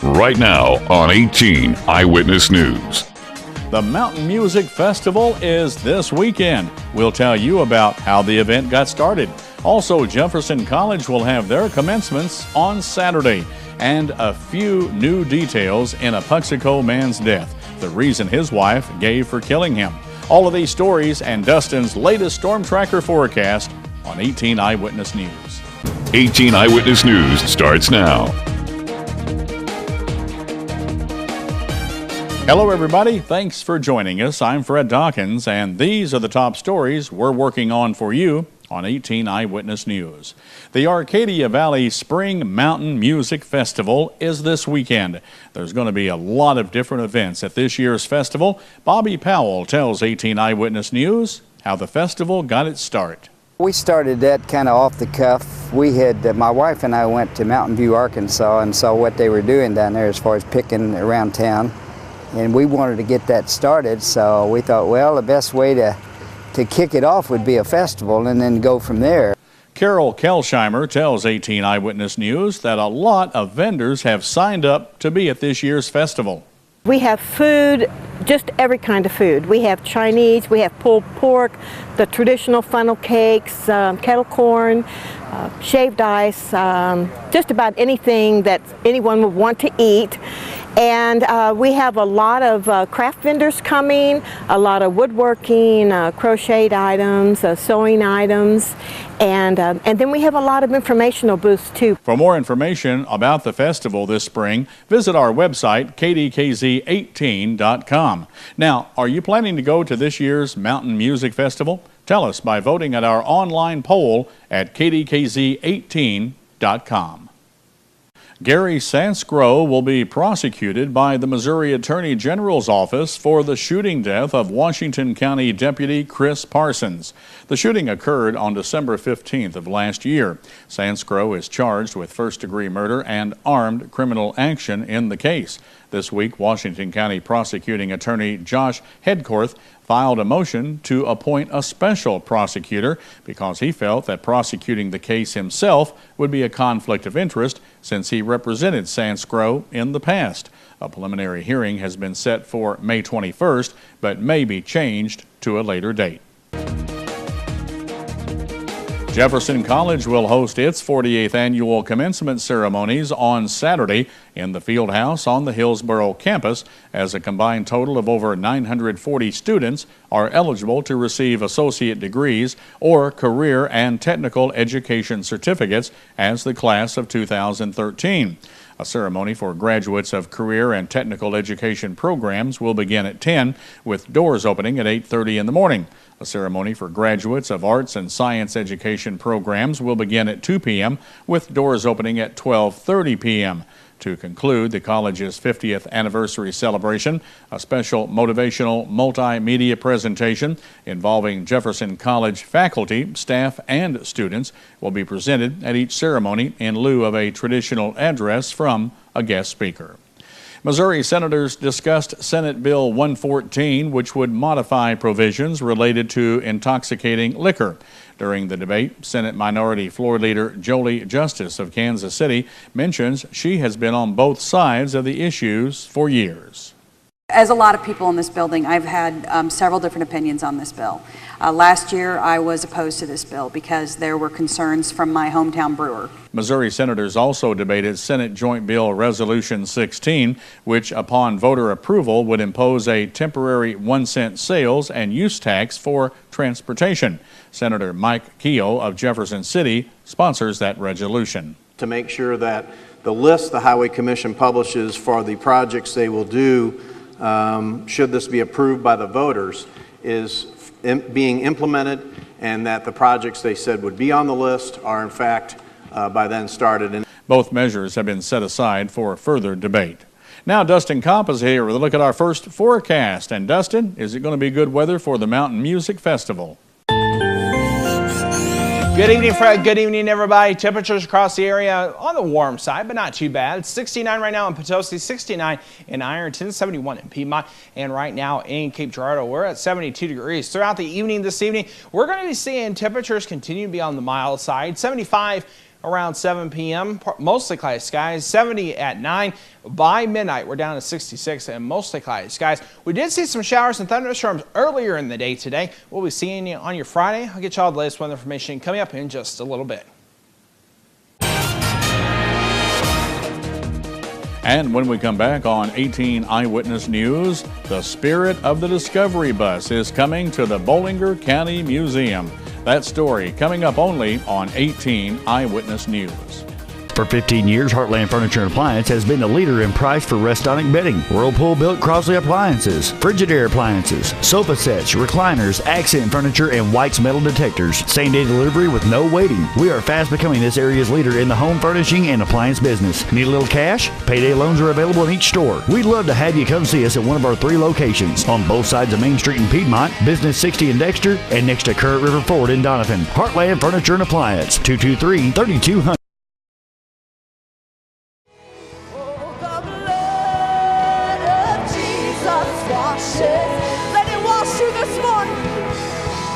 right now on 18 Eyewitness News. The Mountain Music Festival is this weekend. We'll tell you about how the event got started. Also, Jefferson College will have their commencements on Saturday. And a few new details in a Puxico man's death, the reason his wife gave for killing him. All of these stories and Dustin's latest storm tracker forecast on 18 Eyewitness News. 18 Eyewitness News starts now. Hello, everybody. Thanks for joining us. I'm Fred Dawkins, and these are the top stories we're working on for you on 18 Eyewitness News. The Arcadia Valley Spring Mountain Music Festival is this weekend. There's going to be a lot of different events at this year's festival. Bobby Powell tells 18 Eyewitness News how the festival got its start. We started that kind of off the cuff. We had, my wife and I went to Mountain View, Arkansas and saw what they were doing down there as far as picking around town. And we wanted to get that started, so we thought, well, the best way to kick it off would be a festival and then go from there. Carol Kelsheimer tells 18 Eyewitness News that a lot of vendors have signed up to be at this year's festival. We have food, just every kind of food. We have Chinese, we have pulled pork, the traditional funnel cakes, kettle corn, shaved ice, just about anything that anyone would want to eat. And we have a lot of craft vendors coming, a lot of woodworking, crocheted items, sewing items, and then we have a lot of informational booths too. For more information about the festival this spring, visit our website, KDKZ18.com. Now, are you planning to go to this year's Mountain Music Festival? Tell us by voting at our online poll at KDKZ18.com. Gary Sanscrow will be prosecuted by the Missouri Attorney General's office for the shooting death of Washington County Deputy Chris Parsons. The shooting occurred on December 15th of last year. Sanscrow is charged with first-degree murder and armed criminal action in the case. This week, Washington County Prosecuting Attorney Josh Hedkorth filed a motion to appoint a special prosecutor because he felt that prosecuting the case himself would be a conflict of interest since he represented Sanscrow in the past. A preliminary hearing has been set for May 21st, but may be changed to a later date. Jefferson College will host its 48th annual commencement ceremonies on Saturday in the field house on the Hillsboro campus, as a combined total of over 940 students are eligible to receive associate degrees or career and technical education certificates as the class of 2013. A ceremony for graduates of career and technical education programs will begin at 10, with doors opening at 8:30 in the morning. A ceremony for graduates of arts and science education programs will begin at 2 p.m., with doors opening at 12:30 p.m. To conclude the college's 50th anniversary celebration, a special motivational multimedia presentation involving Jefferson College faculty, staff, and students will be presented at each ceremony in lieu of a traditional address from a guest speaker. Missouri senators discussed Senate Bill 114, which would modify provisions related to intoxicating liquor. During the debate, Senate Minority Floor Leader Jolie Justice of Kansas City mentions she has been on both sides of the issues for years. As a lot of people in this building, I've had several different opinions on this bill. Last year, I was opposed to this bill because there were concerns from my hometown brewer. Missouri senators also debated Senate Joint Bill Resolution 16, which, upon voter approval, would impose a temporary 1-cent sales and use tax for transportation. Senator Mike Keogh of Jefferson City sponsors that resolution. To make sure that the list the Highway Commission publishes for the projects they will do, should this be approved by the voters, is being implemented, and that the projects they said would be on the list are in fact by then started. Both measures have been set aside for further debate. Now Dustin Kopp is here with a look at our first forecast. And Dustin, is it going to be good weather for the Mountain Music Festival? Good evening, Fred. Good evening, everybody. Temperatures across the area on the warm side, but not too bad. It's 69 right now in Potosi, 69 in Ironton, 71 in Piedmont, and right now in Cape Girardeau, we're at 72 degrees. Throughout the evening this evening, we're going to be seeing temperatures continue to be on the mild side. 75 around 7 p.m. Mostly cloudy skies, 70 at 9. By midnight, we're down to 66 and mostly cloudy skies. We did see some showers and thunderstorms earlier in the day today. We'll be seeing you on your Friday. I'll get you all the latest weather information coming up in just a little bit. And when we come back on 18 Eyewitness News, the Spirit of the Discovery Bus is coming to the Bollinger County Museum. That story coming up only on 18 Eyewitness News. For 15 years, Heartland Furniture and Appliance has been the leader in price for Restonic bedding. Whirlpool built Crosley appliances, Frigidaire appliances, sofa sets, recliners, accent furniture, and White's metal detectors. Same-day delivery with no waiting. We are fast becoming this area's leader in the home furnishing and appliance business. Need a little cash? Payday loans are available in each store. We'd love to have you come see us at one of our 3 locations on both sides of Main Street in Piedmont, Business 60 in Dexter, and next to Current River Ford in Donovan. Heartland Furniture and Appliance, 223-3200. Let it wash you this morning.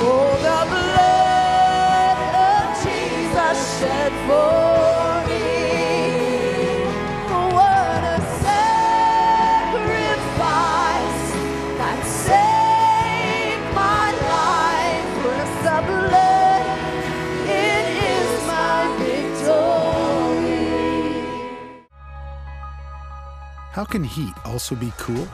Oh, the blood of Jesus shed for me. What a sacrifice that saved my life. With the blood, it is my victory. How can heat also be cool?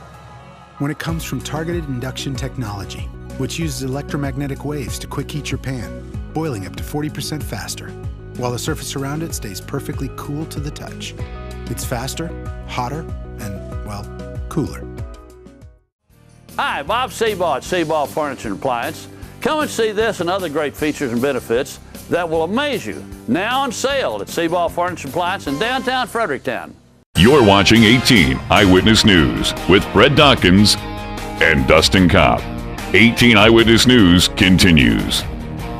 When it comes from targeted induction technology, which uses electromagnetic waves to quick heat your pan, boiling up to 40% faster, while the surface around it stays perfectly cool to the touch. It's faster, hotter, and, well, cooler. Hi, Bob Seabaugh at Seabaugh Furniture and Appliance. Come and see this and other great features and benefits that will amaze you. Now on sale at Seabaugh Furniture and Appliance in downtown Fredericktown. You're watching 18 Eyewitness News with Fred Dawkins and Dustin Kopp. 18 Eyewitness News continues.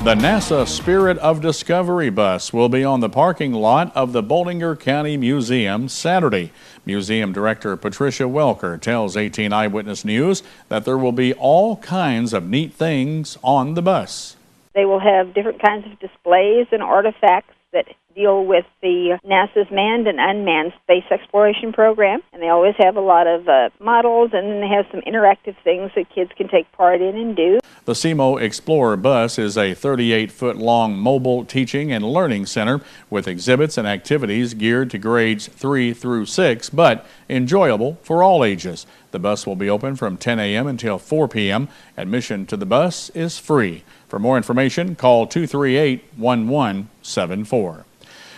The NASA Spirit of Discovery bus will be on the parking lot of the Bollinger County Museum Saturday. Museum Director Patricia Welker tells 18 Eyewitness News that there will be all kinds of neat things on the bus. They will have different kinds of displays and artifacts that deal with the NASA's manned and unmanned space exploration program. And they always have a lot of models, and then they have some interactive things that kids can take part in and do. The SEMO Explorer bus is a 38-foot-long mobile teaching and learning center with exhibits and activities geared to grades 3 through 6, but enjoyable for all ages. The bus will be open from 10 a.m. until 4 p.m. Admission to the bus is free. For more information, call 238-1174.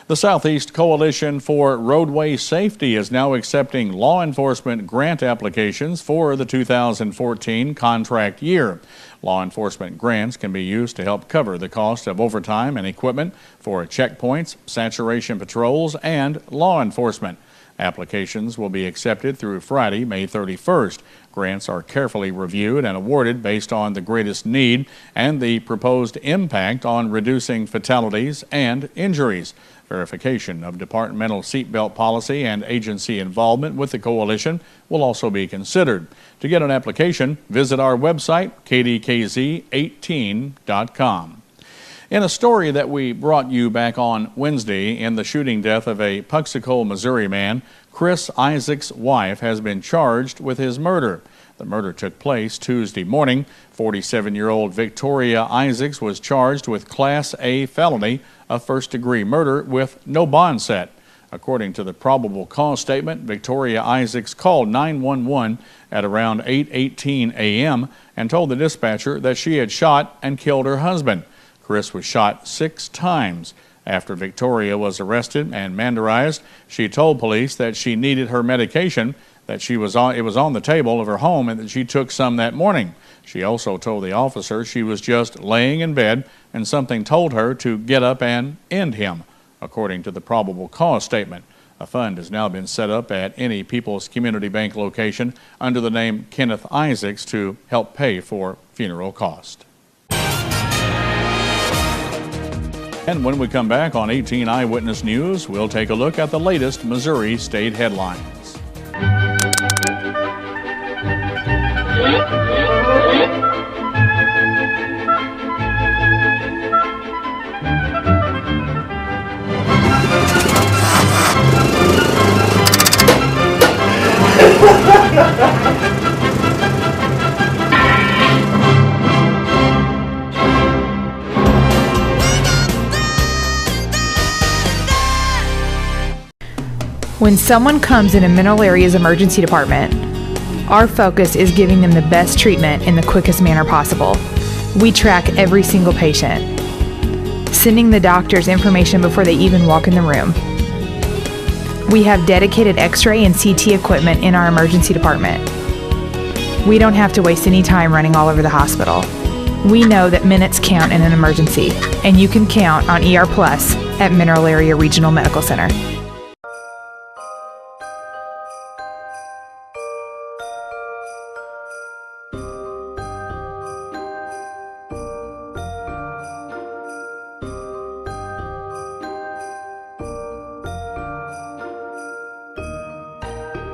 The Southeast Coalition for Roadway Safety is now accepting law enforcement grant applications for the 2014 contract year. Law enforcement grants can be used to help cover the cost of overtime and equipment for checkpoints, saturation patrols, and law enforcement. Applications will be accepted through Friday, May 31st. Grants are carefully reviewed and awarded based on the greatest need and the proposed impact on reducing fatalities and injuries. Verification of departmental seatbelt policy and agency involvement with the coalition will also be considered. To get an application, visit our website, kdkz18.com. In a story that we brought you back on Wednesday, in the shooting death of a Puxico, Missouri man, Chris Isaac's wife has been charged with his murder. The murder took place Tuesday morning. 47-year-old Victoria Isaacs was charged with Class A felony of first-degree murder with no bond set. According to the probable cause statement, Victoria Isaacs called 911 at around 8:18 a.m. and told the dispatcher that she had shot and killed her husband. Chris was shot 6 times. After Victoria was arrested and mandarized, she told police that she needed her medication, that it was on the table of her home, and that she took some that morning. She also told the officer she was just laying in bed and something told her to get up and end him, according to the probable cause statement. A fund has now been set up at any People's Community Bank location under the name Kenneth Isaacs to help pay for funeral costs. And when we come back on 18 Eyewitness News, we'll take a look at the latest Missouri state headlines. When someone comes in a Mineral Area's emergency department, our focus is giving them the best treatment in the quickest manner possible. We track every single patient, sending the doctors information before they even walk in the room. We have dedicated X-ray and CT equipment in our emergency department. We don't have to waste any time running all over the hospital. We know that minutes count in an emergency, and you can count on ER Plus at Mineral Area Regional Medical Center.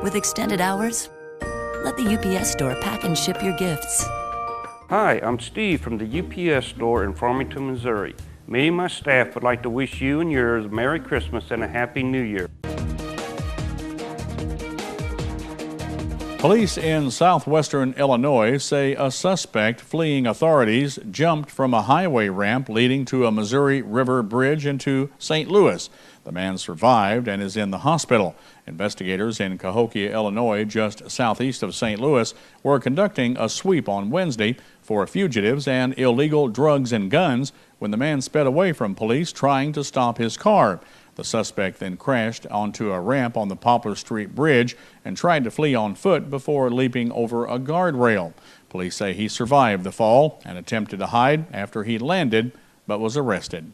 With extended hours, let the UPS store pack and ship your gifts. Hi, I'm Steve from the UPS store in Farmington, Missouri. Me and my staff would like to wish you and yours a Merry Christmas and a Happy New Year. Police in southwestern Illinois say a suspect fleeing authorities jumped from a highway ramp leading to a Missouri River bridge into St. Louis. The man survived and is in the hospital. Investigators in Cahokia, Illinois, just southeast of St. Louis, were conducting a sweep on Wednesday for fugitives and illegal drugs and guns when the man sped away from police trying to stop his car. The suspect then crashed onto a ramp on the Poplar Street Bridge and tried to flee on foot before leaping over a guardrail. Police say he survived the fall and attempted to hide after he landed but was arrested.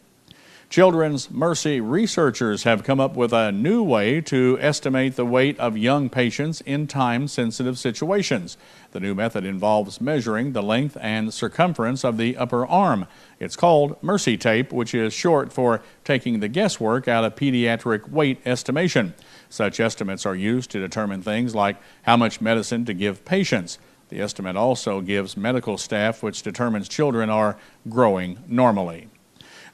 Children's Mercy researchers have come up with a new way to estimate the weight of young patients in time-sensitive situations. The new method involves measuring the length and circumference of the upper arm. It's called Mercy tape, which is short for taking the guesswork out of pediatric weight estimation. Such estimates are used to determine things like how much medicine to give patients. The estimate also gives medical staff, which determines children are growing normally.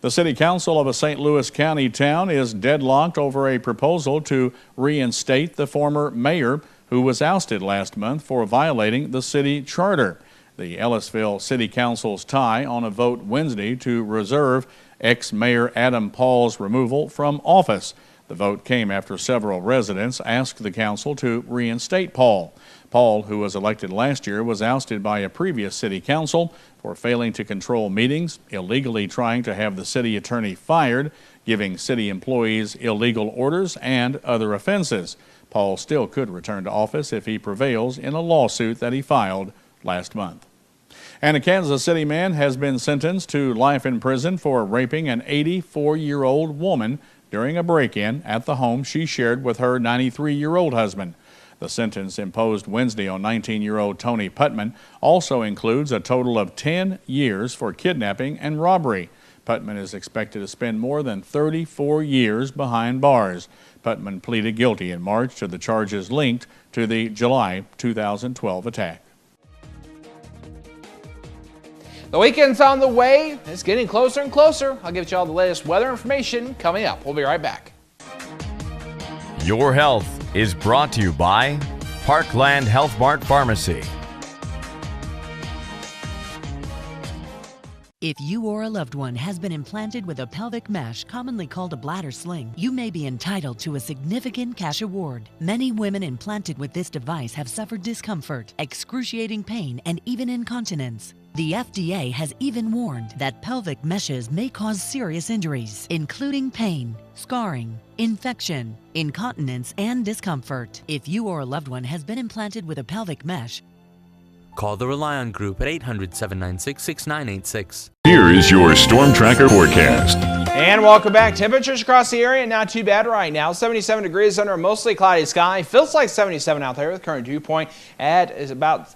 The City Council of a St. Louis County town is deadlocked over a proposal to reinstate the former mayor who was ousted last month for violating the city charter. The Ellisville City Council's tie on a vote Wednesday to reserve ex-mayor Adam Paul's removal from office. The vote came after several residents asked the council to reinstate Paul. Paul, who was elected last year, was ousted by a previous city council for failing to control meetings, illegally trying to have the city attorney fired, giving city employees illegal orders, and other offenses. Paul still could return to office if he prevails in a lawsuit that he filed last month. And a Kansas City man has been sentenced to life in prison for raping an 84-year-old woman during a break-in at the home she shared with her 93-year-old husband. The sentence imposed Wednesday on 19-year-old Tony Putman also includes a total of 10 years for kidnapping and robbery. Putman is expected to spend more than 34 years behind bars. Putman pleaded guilty in March to the charges linked to the July 2012 attack. The weekend's on the way. It's getting closer and closer. I'll give you all the latest weather information coming up. We'll be right back. Your health is brought to you by Parkland Health Mart Pharmacy. If you or a loved one has been implanted with a pelvic mesh, commonly called a bladder sling, you may be entitled to a significant cash award. Many women implanted with this device have suffered discomfort, excruciating pain, and even incontinence. The FDA has even warned that pelvic meshes may cause serious injuries, including pain, scarring, infection, incontinence, and discomfort. If you or a loved one has been implanted with a pelvic mesh, call the Rely On Group at 800-796-6986. Here is your Storm Tracker forecast. And welcome back. Temperatures across the area not too bad right now. 77 degrees under a mostly cloudy sky. Feels like 77 out there with current dew point at is about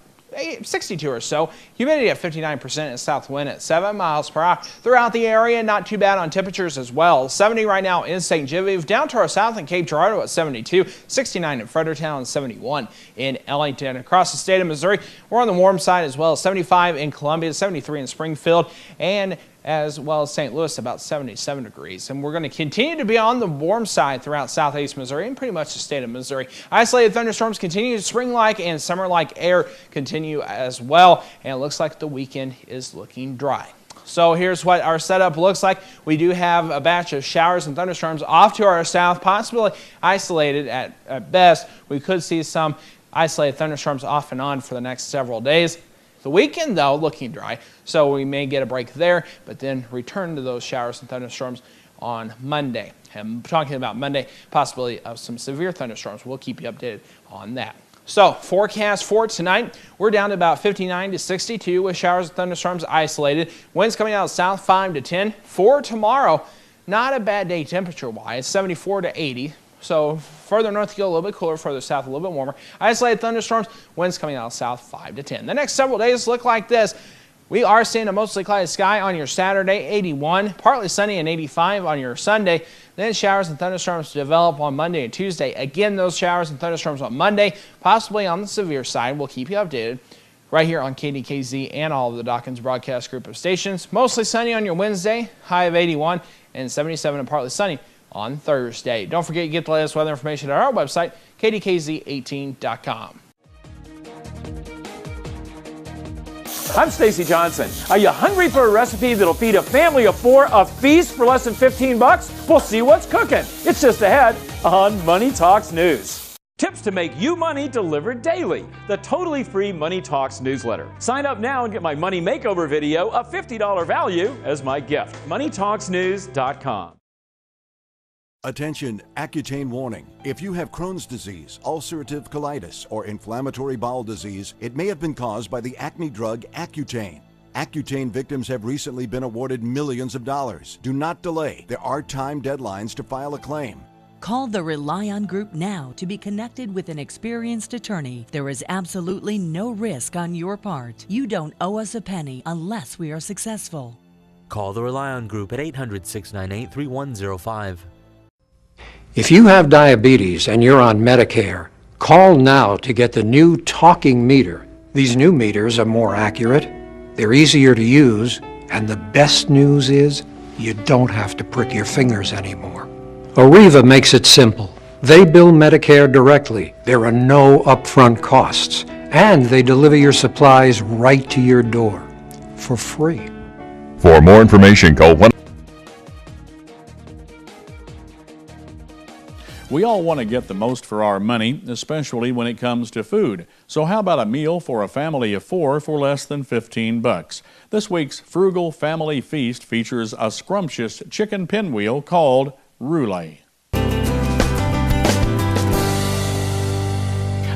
62 or so. Humidity at 59% and south wind at 7 miles per hour throughout the area. Not too bad on temperatures as well. 70 right now in St. Genevieve, down to our south in Cape Girardeau at 72, 69 in Fredericktown, 71 in Ellington. Across the state of Missouri, we're on the warm side as well. 75 in Columbia, 73 in Springfield, and as well as St. Louis, about 77 degrees. And we're going to continue to be on the warm side throughout southeast Missouri and pretty much the state of Missouri. Isolated thunderstorms continue. Spring-like and summer-like air continue as well. And it looks like the weekend is looking dry. So here's what our setup looks like. We do have a batch of showers and thunderstorms off to our south, possibly isolated at best. We could see some isolated thunderstorms off and on for the next several days. The weekend, though, looking dry, so we may get a break there, but then return to those showers and thunderstorms on Monday. I'm talking about Monday, possibility of some severe thunderstorms. We'll keep you updated on that. So, forecast for tonight, we're down to about 59 to 62 with showers and thunderstorms isolated. Winds coming out south 5 to 10. For tomorrow, not a bad day temperature-wise, 74 to 80. So, further north you go a little bit cooler, further south a little bit warmer. Isolated thunderstorms, winds coming out south 5 to 10. The next several days look like this. We are seeing a mostly cloudy sky on your Saturday, 81, partly sunny and 85 on your Sunday. Then showers and thunderstorms develop on Monday and Tuesday. Again, those showers and thunderstorms on Monday, possibly on the severe side. We'll keep you updated right here on KDKZ and all of the Dawkins broadcast group of stations. Mostly sunny on your Wednesday, high of 81 and 77 and partly sunny on Thursday. Don't forget you get the latest weather information at our website, kdkz18.com. I'm Stacy Johnson. Are you hungry for a recipe that'll feed a family of 4 a feast for less than 15 bucks? We'll see what's cooking. It's just ahead on Money Talks News. Tips to make you money delivered daily. The totally free Money Talks newsletter. Sign up now and get my money makeover video, a $50 value, as my gift. MoneyTalksNews.com. Attention, Accutane warning. If you have Crohn's disease, ulcerative colitis, or inflammatory bowel disease, it may have been caused by the acne drug Accutane. Accutane victims have recently been awarded millions of dollars. Do not delay. There are time deadlines to file a claim. Call the Rely On Group now to be connected with an experienced attorney. There is absolutely no risk on your part. You don't owe us a penny unless we are successful. Call the Rely On Group at 800-698-3105. If you have diabetes and you're on Medicare, call now to get the new talking meter. These new meters are more accurate, they're easier to use, and the best news is you don't have to prick your fingers anymore. Arriva makes it simple. They bill Medicare directly. There are no upfront costs, and they deliver your supplies right to your door for free. For more information, call 1. We all want to get the most for our money, especially when it comes to food. So how about a meal for a family of 4 for less than 15 bucks? This week's Frugal Family Feast features a scrumptious chicken pinwheel called roulade.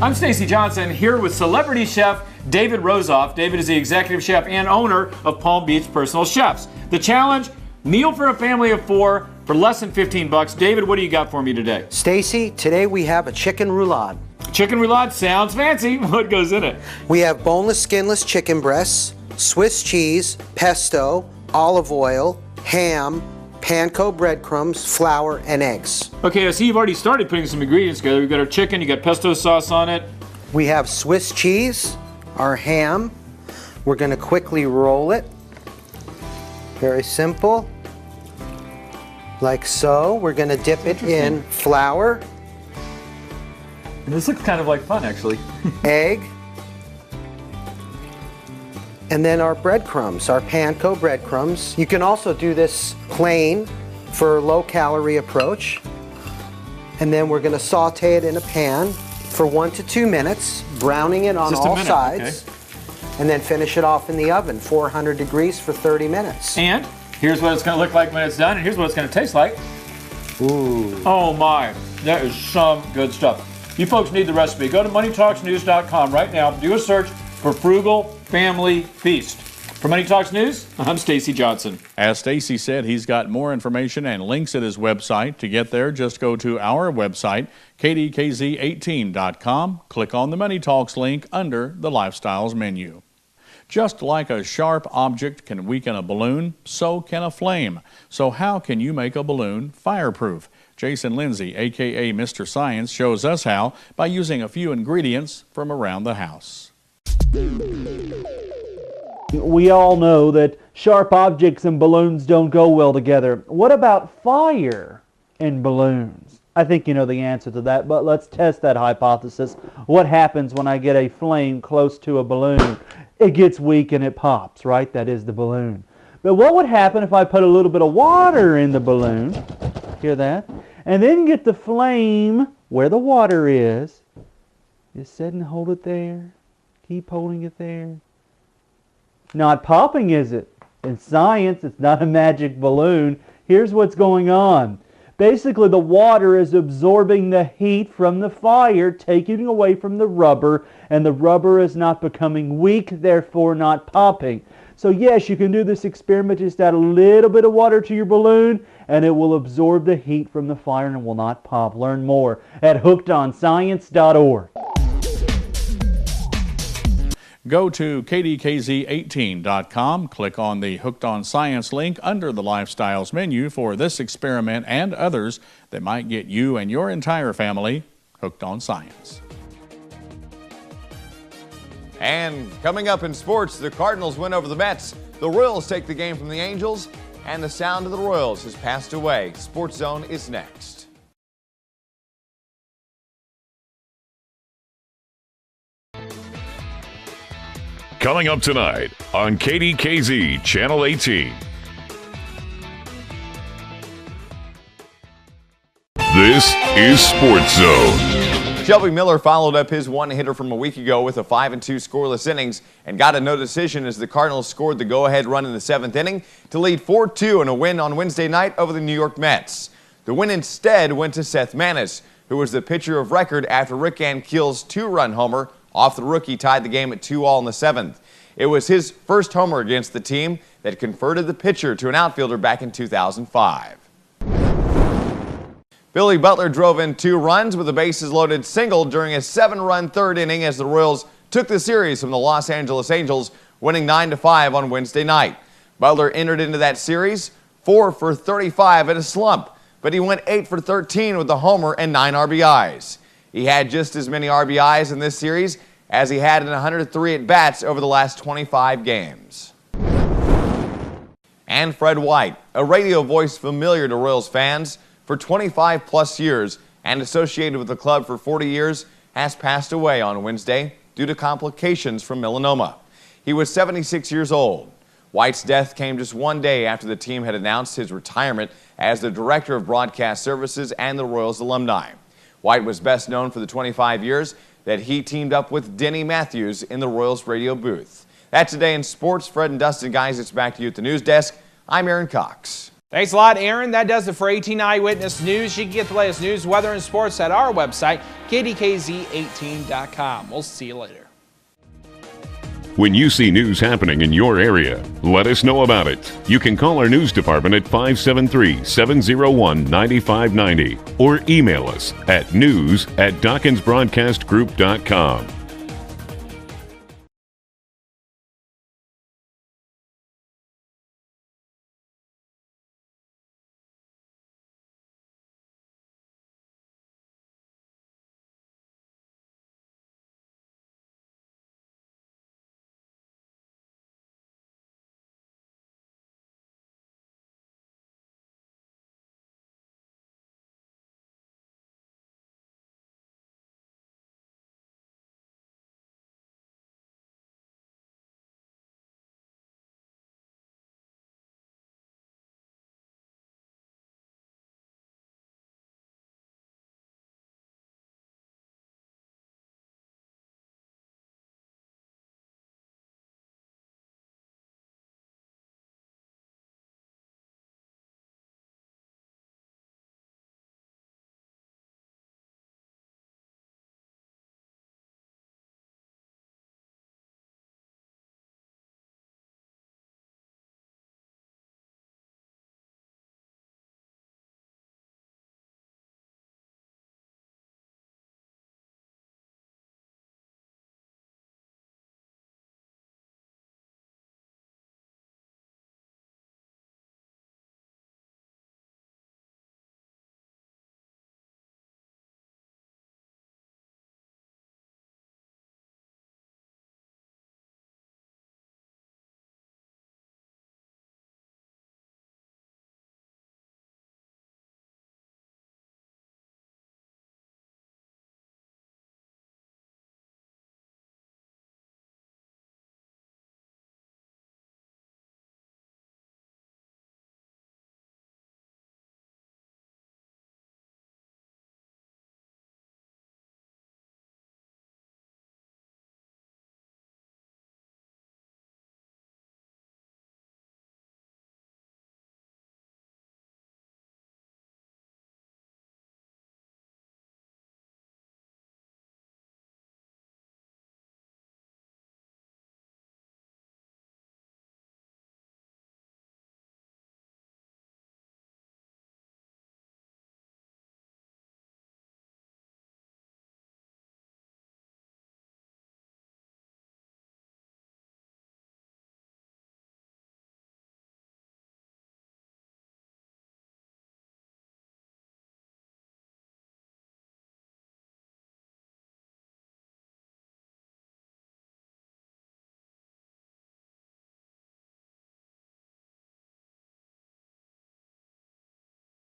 I'm Stacy Johnson here with celebrity chef David Rosoff. David is the executive chef and owner of Palm Beach Personal Chefs. The challenge, meal for a family of 4 for less than 15 bucks. David, what do you got for me today? Stacy, today we have a chicken roulade. Chicken roulade sounds fancy. What goes in it? We have boneless, skinless chicken breasts, Swiss cheese, pesto, olive oil, ham, panko breadcrumbs, flour, and eggs. Okay, I see you've already started putting some ingredients together. We've got our chicken, you got pesto sauce on it. We have Swiss cheese, our ham. We're going to quickly roll it. Very simple. Like so. We're going to dip it in flour. This looks kind of like fun, actually. Egg. And then our breadcrumbs, our panko breadcrumbs. You can also do this plain for a low-calorie approach. And then we're going to saute it in a pan for 1 to 2 minutes, browning it on all sides. Okay. And then finish it off in the oven, 400 degrees for 30 minutes. And here's what it's going to look like when it's done, and here's what it's going to taste like. Ooh. Oh my, that is some good stuff. You folks need the recipe. Go to MoneyTalksNews.com right now. Do a search for Frugal Family Feast. For Money Talks News, I'm Stacy Johnson. As Stacy said, he's got more information and links at his website. To get there, just go to our website, KDKZ18.com. Click on the Money Talks link under the Lifestyles menu. Just like a sharp object can weaken a balloon, so can a flame. So how can you make a balloon fireproof? Jason Lindsay, a.k.a. Mr. Science, shows us how by using a few ingredients from around the house. We all know that sharp objects and balloons don't go well together. What about fire and balloons? I think you know the answer to that, but let's test that hypothesis. What happens when I get a flame close to a balloon? It gets weak and it pops, right? That is the balloon. But what would happen if I put a little bit of water in the balloon? Hear that? And then get the flame where the water is. Just sit and hold it there. Keep holding it there. Not popping, is it? In science, it's not a magic balloon. Here's what's going on. Basically, the water is absorbing the heat from the fire, taking away from the rubber, and the rubber is not becoming weak, therefore not popping. So yes, you can do this experiment. Just add a little bit of water to your balloon, and it will absorb the heat from the fire and will not pop. Learn more at hookedonscience.org. Go to KDKZ18.com, click on the Hooked on Science link under the Lifestyles menu for this experiment and others that might get you and your entire family hooked on science. And coming up in sports, the Cardinals win over the Mets, the Royals take the game from the Angels, and the sound of the Royals has passed away. Sports Zone is next. Coming up tonight on KDKZ Channel 18. This is Sports Zone. Shelby Miller followed up his one-hitter from a week ago with a 5-2 scoreless innings and got a no decision as the Cardinals scored the go-ahead run in the 7th inning to lead 4-2 in a win on Wednesday night over the New York Mets. The win instead went to Seth Manis, who was the pitcher of record after Rick Ankiel's 2-run homer off the rookie tied the game at 2-all in the 7th. It was his first homer against the team that converted the pitcher to an outfielder back in 2005. Billy Butler drove in 2 runs with a bases-loaded single during a 7-run third inning as the Royals took the series from the Los Angeles Angels, winning 9-5 on Wednesday night. Butler entered into that series 4 for 35 at a slump, but he went 8 for 13 with a homer and 9 RBIs. He had just as many RBIs in this series as he had in 103 at-bats over the last 25 games. And Fred White, a radio voice familiar to Royals fans for 25-plus years and associated with the club for 40 years, has passed away on Wednesday due to complications from melanoma. He was 76 years old. White's death came just one day after the team had announced his retirement as the Director of Broadcast Services and the Royals alumni. White was best known for the 25 years that he teamed up with Denny Matthews in the Royals radio booth. That's today in sports. Fred and Dustin, guys, it's back to you at the news desk. I'm Aaron Cox. Thanks a lot, Aaron. That does it for 18 Eyewitness News. You can get the latest news, weather, and sports at our website, KDKZ18.com. We'll see you later. When you see news happening in your area, let us know about it. You can call our news department at 573-701-9590 or email us at news@DawkinsBroadcastGroup.com.